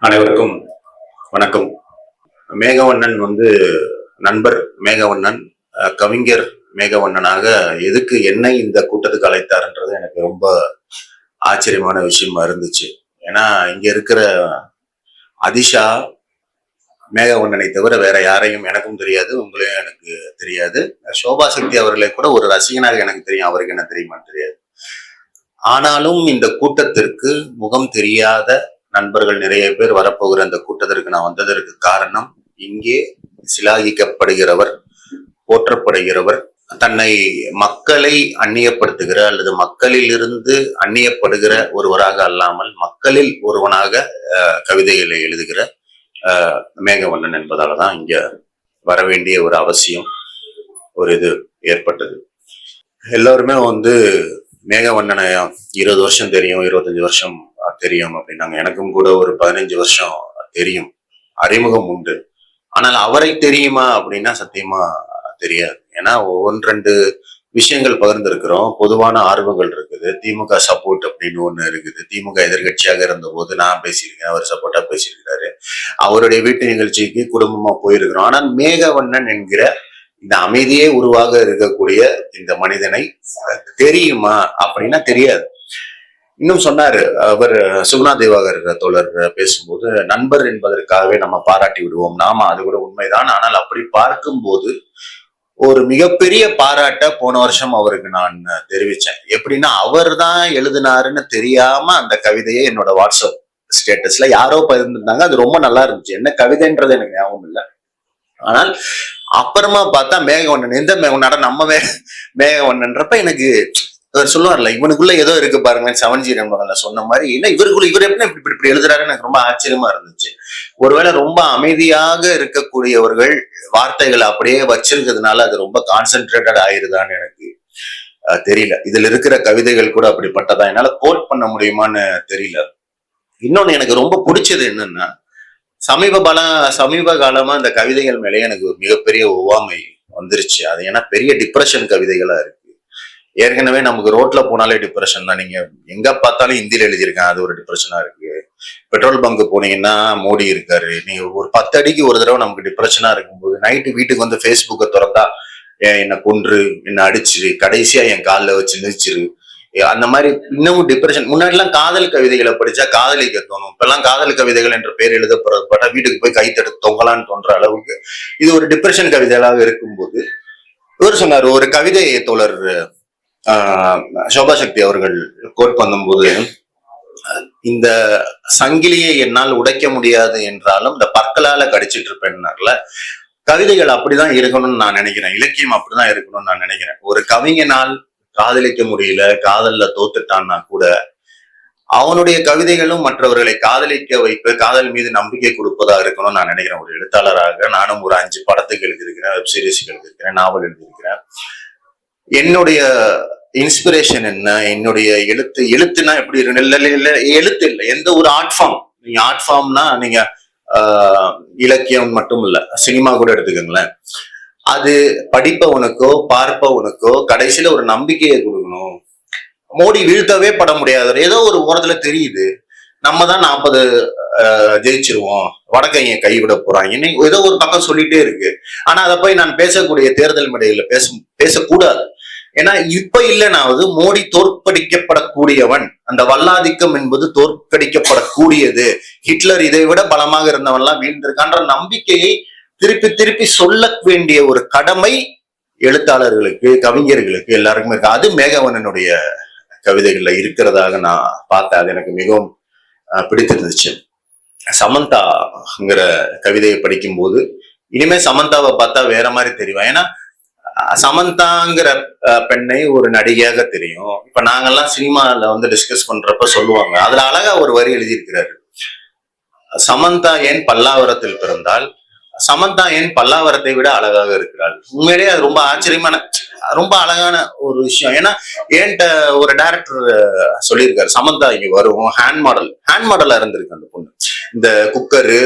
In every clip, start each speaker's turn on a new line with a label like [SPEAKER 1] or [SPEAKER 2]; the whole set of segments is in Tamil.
[SPEAKER 1] அனைவருக்கும் வணக்கம். மேகவண்ணன் நண்பர் மேகவண்ணன், கவிஞர் மேகவண்ணனாக எதுக்கு என்னை இந்த கூட்டத்துக்கு அழைத்தார்ன்றது எனக்கு ரொம்ப ஆச்சரியமான விஷயமா இருந்துச்சு. ஏன்னா இங்க இருக்கிற அதிஷா மேகவண்ணனை தவிர வேற யாரையும் எனக்கும் தெரியாது, உங்களையும் எனக்கு தெரியாது. சோபா சக்தி அவர்களை கூட ஒரு ரசிகனாக எனக்கு தெரியும், அவருக்கு என்ன தெரியுமான்னு தெரியாது. ஆனாலும் இந்த கூட்டத்திற்கு முகம் தெரியாத நண்பர்கள் நிறைய பேர் வரப்போகிற அந்த கூட்டத்திற்கு நான் வந்ததற்கு காரணம், இங்கே சிலாகிக்கப்படுகிறவர், போற்றப்படுகிறவர், தன்னை மக்களை அந்நியப்படுத்துகிற அல்லது மக்களில் இருந்து அந்நியப்படுகிற ஒருவராக அல்லாமல் மக்களில் ஒருவனாக கவிதைகளை எழுதுகிற மேகவண்ணன் என்பதாலதான் இங்க வர வேண்டிய ஒரு அவசியம், ஒரு இது ஏற்பட்டது. எல்லாருமே மேகவண்ணனை 20 வருஷம் தெரியும், 25 வருஷம் தெரியும் அப்படின்னாங்க. எனக்கும் கூட ஒரு 15 வருஷம் தெரியும், அறிமுகம் உண்டு. ஆனால் அவரை தெரியுமா அப்படின்னா சத்தியமா தெரியாது. ஏன்னா 1-2 விஷயங்கள் பகிர்ந்திருக்கிறோம். பொதுவான ஆர்வங்கள் இருக்குது. திமுக சப்போர்ட் அப்படின்னு ஒண்ணு இருக்குது. திமுக எதிர்கட்சியாக இருந்த போது நான் பேசியிருக்கேன், அவர் சப்போர்ட்டா பேசியிருக்காரு. அவருடைய வீட்டு நிகழ்ச்சிக்கு குடும்பமா போயிருக்கிறோம். ஆனால் மேகவண்ணன் என்கிற இந்த அமைதியே உருவாக இருக்கக்கூடிய இந்த மனிதனை தெரியுமா அப்படின்னா தெரியாது. இன்னும் சொன்னாரு அவர், சுகுணா திவாகர் தோழர் பேசும்போது, நண்பர் என்பதற்காகவே நம்ம பாராட்டி விடுவோம். நாம அது கூட உண்மைதான். ஆனால் அப்படி பார்க்கும்போது ஒரு மிகப்பெரிய பாராட்ட போன வருஷம் அவருக்கு நான் தெரிவிச்சேன். எப்படின்னா, அவர் தான் எழுதினாருன்னு தெரியாம அந்த கவிதையை என்னோட வாட்ஸ்அப் ஸ்டேட்டஸ்ல யாரோ பகிர்ந்துருந்தாங்க. அது ரொம்ப நல்லா இருந்துச்சு. என்ன கவிதைன்றது எனக்கு ஞாபகம் இல்லை. ஆனால் அப்புறமா பார்த்தா மேகவண்ணன், எந்த மேகவண்ணன், நம்ம மேகவண்ணன்றப்ப எனக்கு சொல்லுவார்ல, இவனுக்குள்ள ஏதோ இருக்கு பாருங்க, 7G நண்பர்கள் சொன்ன மாதிரி. என்ன இவருக்குள்ள இவர் எப்படி இப்படி எழுதுறாருன்னு எனக்கு ரொம்ப ஆச்சரியமா இருந்துச்சு. ஒருவேளை ரொம்ப அமைதியாக இருக்கக்கூடியவர்கள் வார்த்தைகளை அப்படியே வச்சிருக்கிறதுனால அது ரொம்ப கான்சென்ட்ரேட்டட் ஆயிருதான்னு எனக்கு தெரியல. இதுல இருக்கிற கவிதைகள் கூட அப்படிப்பட்டதா, என்னால கோட் பண்ண முடியுமான்னு தெரியல. இன்னொன்னு எனக்கு ரொம்ப பிடிச்சது என்னன்னா, சமீப காலமா இந்த கவிதைகள் மேலே எனக்கு ஒரு மிகப்பெரிய ஒவ்வாமை வந்துருச்சு. அது ஏன்னா பெரிய டிப்ரெஷன் கவிதைகளா இருக்கு. ஏற்கனவே நமக்கு ரோட்ல போனாலே டிப்ரெஷன் தான். நீங்க எங்க பார்த்தாலும் ஹிந்தியில எழுதியிருக்கேன், அது ஒரு டிப்ரெஷனா இருக்கு. பெட்ரோல் பங்க் போனீங்கன்னா மோடி இருக்காரு. நீங்க ஒரு 10 அடிக்கு ஒரு தடவை நமக்கு டிப்ரெஷனா இருக்கும்போது நைட்டு வீட்டுக்கு ஃபேஸ்புக்கை திறந்தா என்னை கொன்று, என்னை அடிச்சு, கடைசியா என் காலில் வச்சு மிதிச்சிரு, அந்த மாதிரி இன்னமும் டிப்ரெஷன். முன்னாடி எல்லாம் காதல் கவிதைகளை படிச்சா காதலிக்க தோணும். இப்பெல்லாம் காதல் கவிதைகள் என்ற பேர் எழுதப்பட வீட்டுக்கு போய் கைத்தெடுத்து தொங்கலான்னு தோன்ற அளவுக்கு இது ஒரு டிப்ரெஷன் கவிதைகளாக இருக்கும்போது, இவர் சொன்னார், ஒரு கவிதை தோழர் சோபா சக்தி அவர்கள் கோட் பண்ணும்போது, இந்த சங்கிலியை என்னால் உடைக்க முடியாது என்றாலும் இந்த பற்களால கடிச்சிட்டு இருப்பேன்னார்ல. கவிதைகள் அப்படிதான் இருக்கணும்னு நான் நினைக்கிறேன். இலக்கியம் அப்படிதான் இருக்கணும்னு நான் நினைக்கிறேன். ஒரு கவிஞனால் காதலிக்க முடியல, காதல்ல தோத்துட்டான்னா கூட அவனுடைய கவிதைகளும் மற்றவர்களை காதலிக்க வைப்பு, காதல் மீது நம்பிக்கை கொடுப்பதா இருக்கணும்னு நான் நினைக்கிறேன். ஒரு எழுத்தாளராக நானும் ஒரு 5 படத்துக்கு எழுதியிருக்கிறேன், வெப் சீரிஸ்க்கு எழுதியிருக்கிறேன், நாவல் எழுதியிருக்கிறேன். என்னுடைய இன்ஸ்பிரேஷன் என்ன, என்னுடைய எழுத்துனா எப்படி எழுத்து இல்லை, எந்த ஒரு ஆர்ட் ஃபார்ம். நீங்க ஆர்ட் ஃபார்ம்னா நீங்க இலக்கியம் மட்டும் இல்ல, சினிமா கூட எடுத்துக்கோங்களேன். அது படிப்பவனுக்கோ பார்ப்பவனுக்கோ கடைசியில ஒரு நம்பிக்கையை கொடுக்கணும். மோடி வீழ்த்தவே பட முடியாது, ஏதோ ஒரு ஓரத்துல தெரியுது, நம்ம தான் 40 ஜெயிச்சிருவோம், வடக்கைய கைவிட போறாங்க, ஏதோ ஒரு பக்கம் சொல்லிட்டே இருக்கு. ஆனா அதை போய் நான் பேசக்கூடிய தேர்தல் மேடையில பேசக்கூடாது. ஏன்னா இப்ப இல்லைனாவது மோடி தோற்கடிக்கப்படக்கூடியவன், அந்த வல்லாதிக்கம் என்பது தோற்கடிக்கப்படக்கூடியது. ஹிட்லர் இதை விட பலமாக இருந்தவன்லாம் வீழ்ந்திருக்கான்ற நம்பிக்கையை திருப்பி திருப்பி சொல்ல வேண்டிய ஒரு கடமை எழுத்தாளர்களுக்கு, கவிஞர்களுக்கு, எல்லாருக்குமே இருக்கு. அது மேகவண்ணனுடைய கவிதைகள்ல இருக்கிறதாக நான் பார்த்தேன். அது எனக்கு மிகவும் பிடித்திருந்துச்சு. சமந்தாங்கிற கவிதையை படிக்கும் போது இனிமே சமந்தாவை பார்த்தா வேற மாதிரி தெரியும். ஏன்னா சமந்தாங்கிற பெண்ணை ஒரு நடிகையாக தெரியும். இப்ப நாங்கெல்லாம் சினிமால டிஸ்கஸ் பண்றப்ப சொல்லுவாங்க, அதுல அழகா ஒரு வரி எழுதியிருக்கிறாரு, சமந்தா ஏன் பல்லாவரத்தில் பிறந்தால், சமந்தா ஏன் பல்லாவரத்தை விட அழகாக இருக்கிறாள். உண்மையிலேயே அது ரொம்ப ஆச்சரியமான, ரொம்ப அழகான ஒரு விஷயம். ஏன்னா என்கிட்ட ஒரு டைரக்டர் சொல்லியிருக்காரு, சமந்தா இங்க வரும், ஹேண்ட் மாடலா இருந்திருக்கு அந்த பொண்ணு. இந்த குக்கரு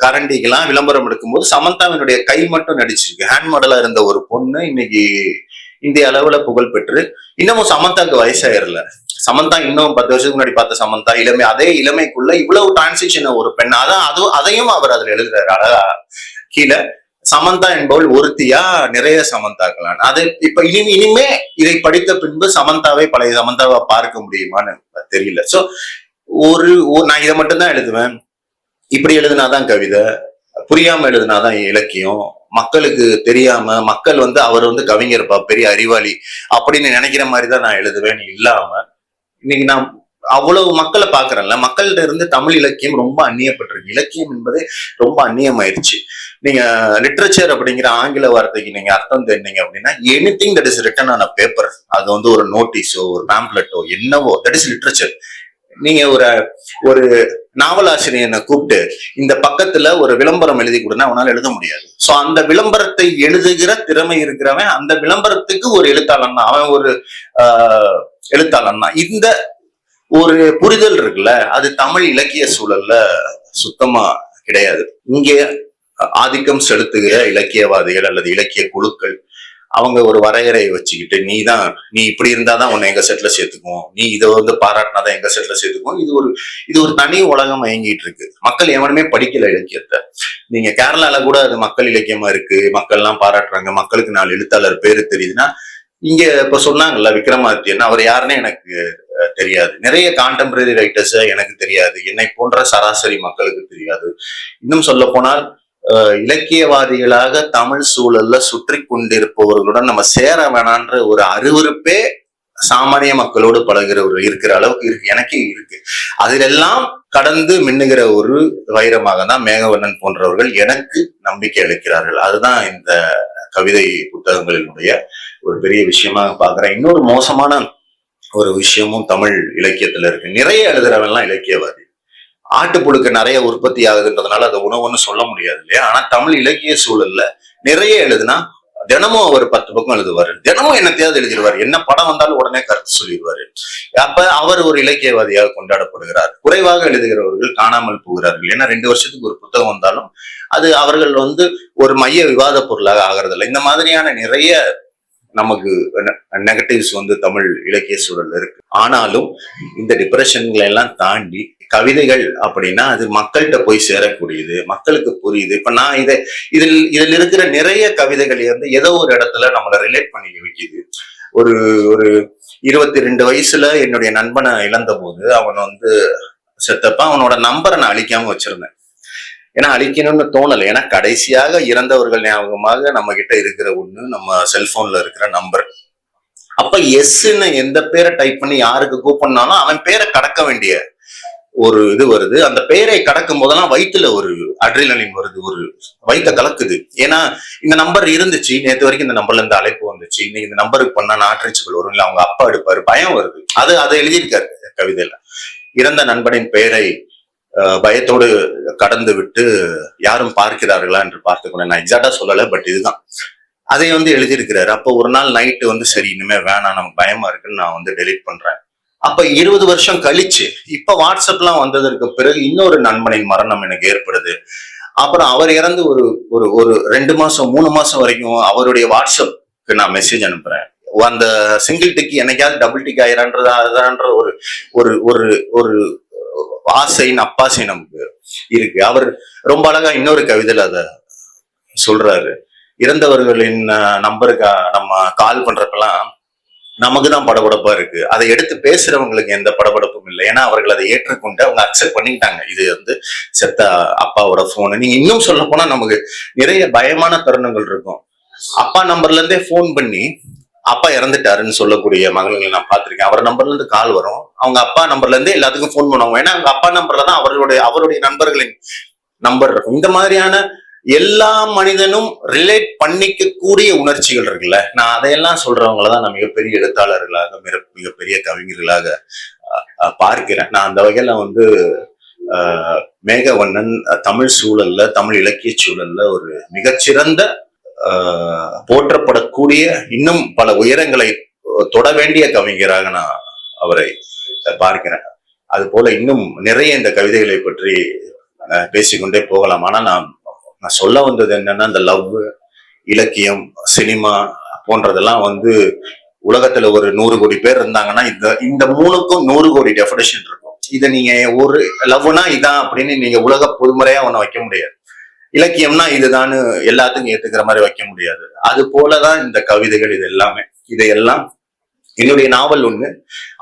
[SPEAKER 1] கரண்டிக்கெல்லாம் விளம்பரம் எடுக்கும்போது சமந்தாவினுடைய கை மட்டும் நடிச்சிருக்கு. ஹேண்ட் மாடலா இருந்த ஒரு பொண்ணு இன்னைக்கு இந்திய அளவுல புகழ் பெற்று, இன்னமும் சமந்தாக்கு வயசாயிரல. சமந்தா இன்னும் 10 வருஷத்துக்கு முன்னாடி பார்த்த சமந்தா இளமை, அதே இளமைக்குள்ள இவ்வளவு டிரான்சிஷன் ஒரு பெண், அதான் அதையும் அவர் அதுல எழுதுறாரு அழகா. கீழே சமந்தா என்பவள் ஒருத்தியா நிறைய சமந்தாக்களான். அது இப்ப இனிமே இதை படித்த பின்பு சமந்தாவை பழைய சமந்தாவை பார்க்க முடியுமான்னு தெரியல. சோ நான் இதை மட்டும்தான் எழுதுவேன், இப்படி எழுதினாதான் கவிதை, புரியாம எழுதினாதான் இலக்கியம், மக்களுக்கு தெரியாம மக்கள் அவர் கவிஞர்ப்பா பெரிய அறிவாளி அப்படின்னு நினைக்கிற மாதிரிதான் நான் எழுதுவேன் இல்லாம, இன்னைக்கு நான் அவ்வளவு மக்களை பாக்குறேன்ல, மக்கள்கிட்ட இருந்து தமிழ் இலக்கியம் ரொம்ப அந்நியப்பட்டிருக்கு. இலக்கியம் என்பது ரொம்ப அந்நியமாயிருச்சு. நீங்க லிட்ரேச்சர் அப்படிங்கிற ஆங்கில வார்த்தைக்கு நீங்க அர்த்தம் தெரிஞ்சீங்க அப்படின்னா, anything that is written on a paper, அது ஒரு நோட்டீஸோ ஒரு பேம்ப்ளெட்டோ என்னவோ, தட் இஸ் லிட்ரேச்சர். நீங்க ஒரு நாவலாசிரியனை கூப்பிட்டு இந்த பக்கத்துல ஒரு விளம்பரம் எழுதி கொடுனா அவனால எழுத முடியாது. சோ அந்த விளம்பரத்தை எழுதுகிற திறமை இருக்கிறவன் அந்த விளம்பரத்துக்கு ஒரு எழுத்தாளன் தான், அவன் ஒரு எழுத்தாளன் தான். இந்த ஒரு புரிதல் இருக்குல்ல, அது தமிழ் இலக்கிய சூழல்ல சுத்தமா கிடையாது. இங்கே ஆதிக்கம் செலுத்துகிற இலக்கியவாதிகள் அல்லது இலக்கிய குழுக்கள் அவங்க ஒரு வரையறையை வச்சுக்கிட்டு, நீ இப்படி இருந்தாதான் உன்னை எங்க செட்ல சேர்த்துக்குவோம், நீ இதை பாராட்டினாதான் எங்க செட்ல சேர்த்துக்குவோம். இது ஒரு தனி உலகம் இயங்கிட்டு இருக்கு. மக்கள் எவனுமே படிக்கல இலக்கியத்தை. நீங்க கேரளால கூட அது மக்கள் இலக்கியமா இருக்கு, மக்கள் எல்லாம் பாராட்டுறாங்க, மக்களுக்கு 4 எழுத்தாளர் பேரு தெரியுதுன்னா, இங்க இப்ப சொன்னாங்கல்ல விக்ரமாதித்யன், அவர் யாருன்னு எனக்கு தெரியாது. நிறைய கான்டெம்பரரி ரைட்டர்ஸ் எனக்கு தெரியாது, என்னை போன்ற சராசரி மக்களுக்கு தெரியாது. இன்னும் சொல்ல போனால் இலக்கியவாதிகளாக தமிழ் சூழல்ல சுற்றி கொண்டிருப்பவர்களுடன் நம்ம சேர வேணான்ற ஒரு அருவருப்பே சாமானிய மக்களோடு இருக்கிற அளவுக்கு இருக்கு, எனக்கே இருக்கு. அதிலெல்லாம் கடந்து மின்னுகிற ஒரு வைரமாக தான் மேகவண்ணன் போன்றவர்கள் எனக்கு நம்பிக்கை அளிக்கிறார்கள். அதுதான் இந்த கவிதை புத்தகங்களினுடைய ஒரு பெரிய விஷயமா பாக்குறேன். இன்னொரு மோசமான ஒரு விஷயமும் தமிழ் இலக்கியத்துல இருக்கு. நிறைய எழுதுறவன்லாம் இலக்கியவாதி, ஆட்டுப்புழுக்கு நிறைய உற்பத்தி ஆகுதுன்றதுனால அதை உணவுன்னு சொல்ல முடியாது இல்லையா. ஆனா தமிழ் இலக்கிய சூழல்ல நிறைய எழுதுனா தினமும் அவர் 10 பக்கம் எழுதுவாரு, தினமும் என்னத்தையாவது எழுதிடுவாரு, என்ன படம் வந்தாலும் உடனே கருத்து சொல்லிடுவாரு. அப்ப அவர் ஒரு இலக்கியவாதியாக கொண்டாடப்படுகிறார். குறைவாக எழுதுகிறவர்கள் காணாமல் போகிறார்கள். ஏன்னா 2 வருஷத்துக்கு ஒரு புத்தகம் வந்தாலும் அது அவர்கள் ஒரு மைய விவாத பொருளாக ஆகிறது. இந்த மாதிரியான நிறைய நமக்கு நெகட்டிவ்ஸ் தமிழ் இலக்கிய சூழல்ல இருக்கு. ஆனாலும் இந்த டிப்ரெஷன்களை எல்லாம் தாண்டி கவிதைகள் அப்படின்னா அது மக்கள்கிட்ட போய் சேரக்கூடியது, மக்களுக்கு புரியுது. இப்ப நான் இதில் இருக்கிற நிறைய கவிதைகள் ஏதோ ஒரு இடத்துல நம்மளை ரிலேட் பண்ணி வைக்குது. ஒரு 22 வயசுல என்னுடைய நண்பனை இழந்த போது அவன் செத்தப்ப அவனோட நம்பரை நான் அழிக்காம வச்சிருந்தேன். ஏன்னா அழிக்கணும்னு தோணலை. ஏன்னா கடைசியாக இறந்தவர்கள் ஞாபகமாக நம்ம கிட்ட இருக்கிற ஒண்ணு நம்ம செல்போன்ல இருக்கிற நம்பர். அப்ப எஸ்ன்னு எந்த பேரை டைப் பண்ணி யாருக்கு கூப்பிடனாலும் அவன் பேரை கடக்க வேண்டிய ஒரு இது வருது. அந்த பெயரை கடக்கும் போதெல்லாம் வயிற்றுல ஒரு அட்ரினலின் வருது, ஒரு வயிற்ற கலக்குது. ஏன்னா இந்த நம்பர் இருந்துச்சு, நேற்று வரைக்கும் இந்த நம்பர்ல இருந்து அழைப்பு வந்துச்சு, இன்னைக்கு இந்த நம்பருக்கு பண்ணா நாற்றச்சுகள் வரும், இல்ல அவங்க அப்பா எடுப்பாரு, பயம் வருது. அதை எழுதியிருக்காரு கவிதையில. இறந்த நண்பனின் பெயரை பயத்தோடு கடந்து விட்டு யாரும் பார்க்கிறார்களா என்று பார்த்துக்கணும். நான் எக்ஸாக்டா சொல்லல, பட் இதுதான் அதை எழுதியிருக்கிறாரு. அப்போ ஒரு நாள் நைட்டு சரி இனிமே வேணாம், நமக்கு பயமா இருக்குன்னு நான் டெலீட் பண்றேன். அப்ப 20 வருஷம் கழிச்சு இப்ப வாட்ஸ்அப்லாம் வந்ததற்கு பிறகு இன்னொரு நண்பனின் மரணம் எனக்கு ஏற்படுது. அப்புறம் அவர் இறந்து ஒரு 2 மாசம் 3 மாசம் வரைக்கும் அவருடைய வாட்ஸ்அப்க்கு நான் மெசேஜ் அனுப்புறேன். அந்த சிங்கிள் டிக் என்னைக்காவது டபுள் டிக் ஆயிரான்ற ஒரு ஆசை அப்பாசை நமக்கு இருக்கு. அவர் ரொம்ப அழகா இன்னொரு கவிதையில அத சொல்றாரு. இறந்தவர்களின் நம்பருக்கு நம்ம கால் பண்றப்பெல்லாம் நமக்கு தான் படபடப்பா இருக்கு, அதை எடுத்து பேசுறவங்களுக்கு எந்த படபடப்பும் இல்லை. ஏன்னா அவர்கள் அதை ஏற்றுக்கொண்டு அவங்க அக்செப்ட் பண்ணிட்டாங்க, இது செத்த அப்பாவோட போனு. நீங்க இன்னும் சொல்ல போனா நமக்கு நிறைய பயமான தருணங்கள் இருக்கும். அப்பா நம்பர்ல இருந்தே போன் பண்ணி அப்பா இறந்துட்டாருன்னு சொல்லக்கூடிய மகன்களை நான் பார்த்திருக்கேன். அவர் நம்பர்ல இருந்து கால் வரும், அவங்க அப்பா நம்பர்ல இருந்தே எல்லாத்துக்கும் போன் பண்ணுவாங்க. ஏன்னா அவங்க அப்பா நம்பர்ல தான் அவருடைய நண்பர்களின் நம்பர் இருக்கும். இந்த மாதிரியான எல்லா மனிதனும் ரிலேட் பண்ணிக்க கூடிய உணர்ச்சிகள் இருக்குல்ல, நான் அதையெல்லாம் சொல்றவங்களதான் நான் மிகப்பெரிய எழுத்தாளர்களாக மிகப்பெரிய கவிஞர்களாக பார்க்கிறேன். நான் அந்த வகையில மேகவண்ணன் தமிழ் சூழல்ல, தமிழ் இலக்கிய சூழல்ல ஒரு மிகச்சிறந்த போற்றப்படக்கூடிய, இன்னும் பல உயரங்களை தொட வேண்டிய கவிஞராக நான் அவரை பார்க்கிறேன். அது போல இன்னும் நிறைய இந்த கவிதைகளை பற்றி பேசிக்கொண்டே போகலாம். ஆனா நான் சொல்ல வந்தது என்னன்னா, இந்த லவ், இலக்கியம், சினிமா போன்றதெல்லாம் உலகத்துல ஒரு 100 கோடி பேர் இருந்தாங்கன்னா இந்த இந்த 3க்கும் 100 கோடி டெஃபினேஷன் இருக்கும். இதை நீங்க ஒரு லவ்னா இதான் அப்படின்னு நீங்க உலக பொதுமுறையா ஒண்ணு வைக்க முடியாது. இலக்கியம்னா இதுதான் எல்லாத்துக்கும் ஏத்துக்கிற மாதிரி வைக்க முடியாது. அது போலதான் இந்த கவிதைகள் இது எல்லாமே. இதையெல்லாம் என்னுடைய நாவல் ஒண்ணு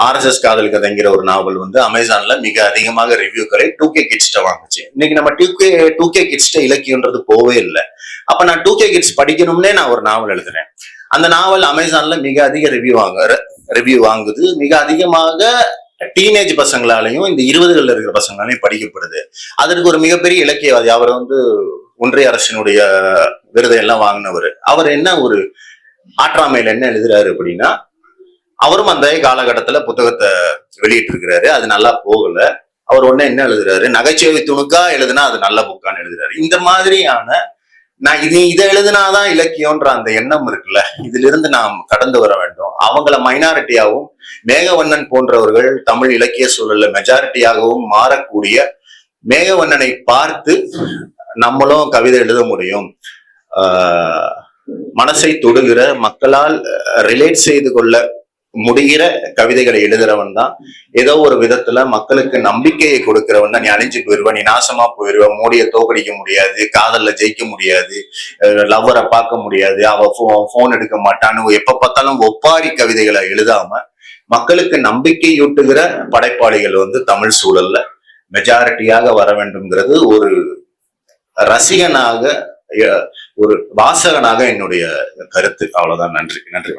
[SPEAKER 1] RSS காதல் கதைங்கிற ஒரு நாவல் வந்து அமேசான்ல மிக அதிகமாக ரிவ்யூக்களை 2K கிட்ஸ்ட வாங்குச்சு. இன்னைக்கு நம்ம 2K கிட்ஸ்ட இலக்கியம்ன்றது போவே இல்லை. அப்ப நான் 2K கிட்ஸ் படிக்கணும்னே நான் ஒரு நாவல் எழுதுறேன். அந்த நாவல் அமேசான்ல மிக அதிக ரிவ்யூ வாங்குது. மிக அதிகமாக டீனேஜ் பசங்களாலையும் இந்த 20கள்ல இருக்கிற பசங்களாலையும் படிக்கப்படுது. அதற்கு ஒரு மிகப்பெரிய இலக்கியவாதி, அவர் வந்து ஒன்றிய அரசினுடைய விருதை எல்லாம் வாங்கினவர். அவர் என்ன ஒரு ஆற்றாமையில என்ன எழுதுறாரு அப்படின்னா, அவரும் அந்த காலகட்டத்துல புத்தகத்தை வெளியிட்டு இருக்கிறாரு. அது நல்லா போகல. அவர் ஒண்ணு என்ன எழுதுறாரு, நகைச்சுவை துணுக்கா எழுதுனா அது நல்ல புக்கான்னு எழுதுறாரு. இந்த மாதிரியான நான் இதை எழுதுனாதான் இலக்கியம்ன்ற அந்த எண்ணம் இருக்குல்ல, இதுல இருந்து நாம் கடந்து வர வேண்டும். அவங்கள மைனாரிட்டியாகவும் மேகவண்ணன் போன்றவர்கள் தமிழ் இலக்கிய சூழல்ல மெஜாரிட்டியாகவும் மாறக்கூடிய மேகவண்ணனை பார்த்து நம்மளும் கவிதை எழுத முடியும். மனசை தொடுகிற, மக்களால் ரிலேட் செய்து கொள்ள முடிகிற கவிதைகளை எழுதுறவன் தான் ஏதோ ஒரு விதத்துல மக்களுக்கு நம்பிக்கையை கொடுக்கிறவன் தான். நீ அழிஞ்சு போயிருவ, நீ நாசமா போயிருவ, மோடியை தோக்கடிக்க முடியாது, காதல்ல ஜெயிக்க முடியாது, லவ்வரை பார்க்க முடியாது, அவ போன் எடுக்க மாட்டான்னு எப்ப பார்த்தாலும் ஒப்பாரி கவிதைகளை எழுதாம மக்களுக்கு நம்பிக்கையூட்டுகிற படைப்பாளிகள் வந்து தமிழ் சூழல்ல மெஜாரிட்டியாக வர வேண்டும்ங்கிறது ஒரு ரசிகனாக, ஒரு வாசகனாக என்னுடைய கருத்து. அவ்வளவுதான். நன்றி.